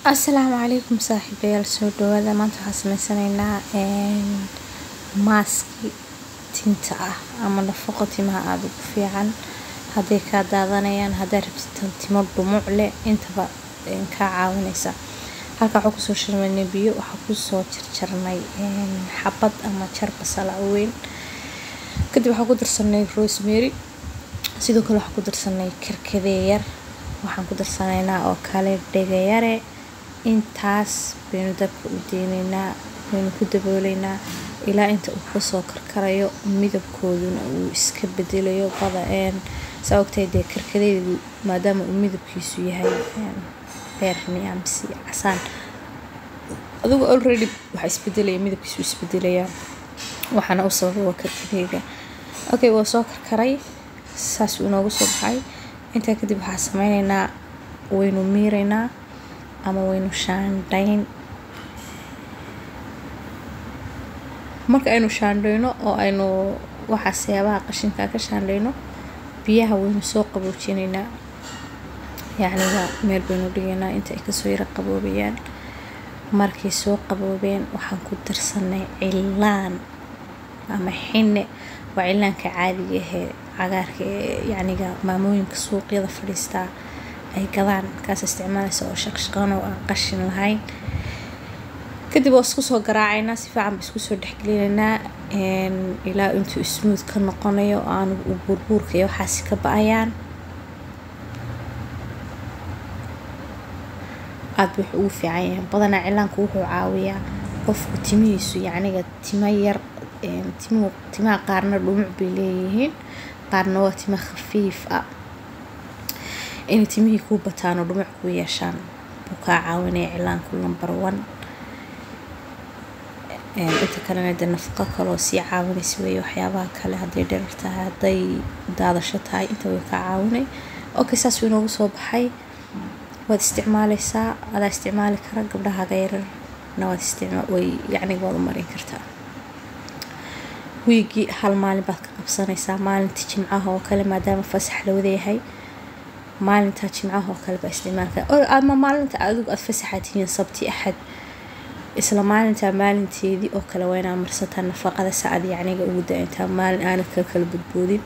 السلام عليكم صاحبي السود وهذا ما انتو حسميسانينا ماسكي تنتا اما نفقو تيمها ادو كفيعا هادي كادادانيان هادا ربتي تنتيما دموعلي انتبا كاعاونيسا halka waxa ku soo shirnay biyo waxa ku soo jarjarnay xabad ama jar basal weyn kadib waxa ku darsanay rosemary sidoo kale waxa ku darsanay kirkade yar waxaan ku darsanaynaa oo kale dhagayare intaas baynu dabka u deenaynaa baynu ku dabooleynaa ilaa inta uu ka soo karkarayo midabkooduna uu iska bedelayo qadaan sababtay kirkadeedu maadaama uu midabkiisu yahay beerni amsi casaan adigu already waxa isbedelay midabkiisu isbedelaya waxana u sababay waa kirkadeega okay waa soo karkaray saas uu noogu soo baxay inta kadib waxa sameeynaa waynu miireynaa ama waynu shaandhayn marka aynu shaandhayno oo aynu waxa seebaha qashinka ka shaandhayno biyaha waynu soo qaboojinaynaa يعني meel baynu dhigaynaa inta ay ka soo yara qaboobayaan markay soo qaboobeen waxaan ku darsanay cilaan ama xinne waa cilaanka caadiga ah cagaarka yaaniga maamooyinka suuqyada fadhiista ay gadaan kaas isticmaalaysa oo shaqshaqan oo qashin lahayn kadib oo isku soo garaacayna si fiican isku soo dhaxgeliynaa ilaa intuu smooth ka noqonayo aan u burburka iyo waxa si ka baayaan aad wax uu fiican badana cilaanku wuxuu caawiyaa qofku timihiisu yaaniga tima yar tima qaarna dhumuc bay leeyihiin qaarna waa tima khafiif ah in timihii ku bataan oo dhumuc ku yeeshaan buu ka caawinaya cilaanku number 1 inta kalena nafaqo kale oo si caawinaysa way waxyaabaha kale haday dheertahay haday daadasho tahay inta way ka caawinay okay saas uu noogu soo baxay waad isticmaalaysaa ada isticmaali kara gabdhaha yaryar naad isticmaal way yaani waad marin kartaa wiigi hal maalin baad ka qabsanaysaa maalinta jimcaha oo kale maadaama fasax la wadayahay maalinta jimcaha oo kale baad isticmaalka ama maalinta adigu aad fasaxatiin sabti axad isla maalinteedii oo kale wayna marsataa nafaqada saad yaaniga ugu daayinta maalin aan ka kala badboodin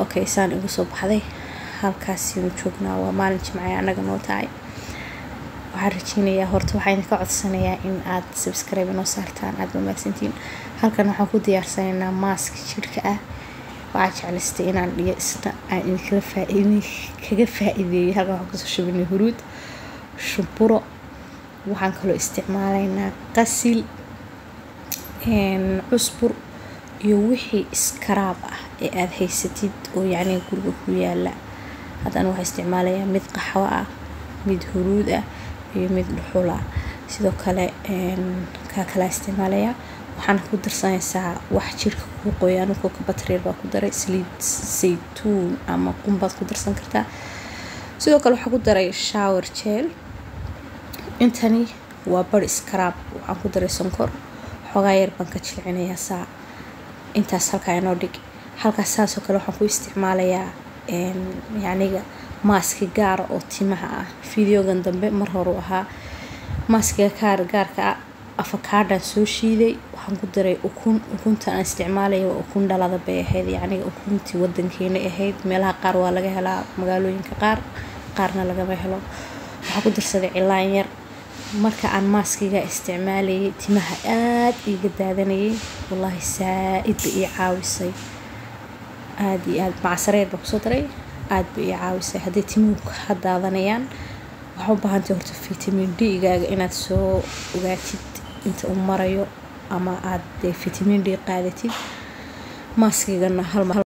okay saan ugu soo baxday halkaas inuu joognaa waa maalin jimcaha anaga noo tahay waxaan rajeynayaa horta waxaan ka codsanayaa in aad subscribe noo saartaan aad ma mahadsantiin halkan waxaan ku diyaarsanaynaa mask jirka ah waxaan jeclaystay inaan dhigo isna aan kaga faa'iideeyo halkan waxaan kusoo shubinay huruud shumburo waxaan kaloo isticmaalaynaa qasil cusbur iyo wixii iskaraab ah ee aad haysatid oo yaani guriga ku yaala haddana waxaan isticmaalayaa mid qaxwo ah mid huruud ah iyo mid dhuxul ah sidoo kale ka kala isticmaalayaa waxaan ku darsanaysaa wax jirka ku qoyaan oo ka batreer baa ku daray saliid saytuun ama qumbaad ku darsan kartaa sidoo kale waxaan ku daray shower gel intani waa bar scrub waxaan ku daray sonkor xogaa yar baan ka jilcinayaa saa intaas halka inoo dhig halkaas saasoo kale waxaan ku isticmaalayaa yaaniga maski gaar oo timaha ah fiidiyogan dambe mar hore ahaa maskiga gaarka avocado soo shiiday waxaan ku daray ukunta aan isticmaalayo ukun dhalada bay ahayd yaaniga ukunti wadankeena ahayd meelaha qaar waa laga helaa magaalooyinka qaarna laga helo waxaan ku darsaday cilaan yar marka aan maskiga isticmaalayay timaha aad iga daadanayay wallahi saaid bay caawisay aad iyo aad macsareer ba ku soo daray aad bay caawisay haday timuhu ka daadanayaan waxa u baahan tahay horta vitamin D gaaga inaad soo ogaatid inta uu marayo ama aad vitamin D qaadatid maskigana hal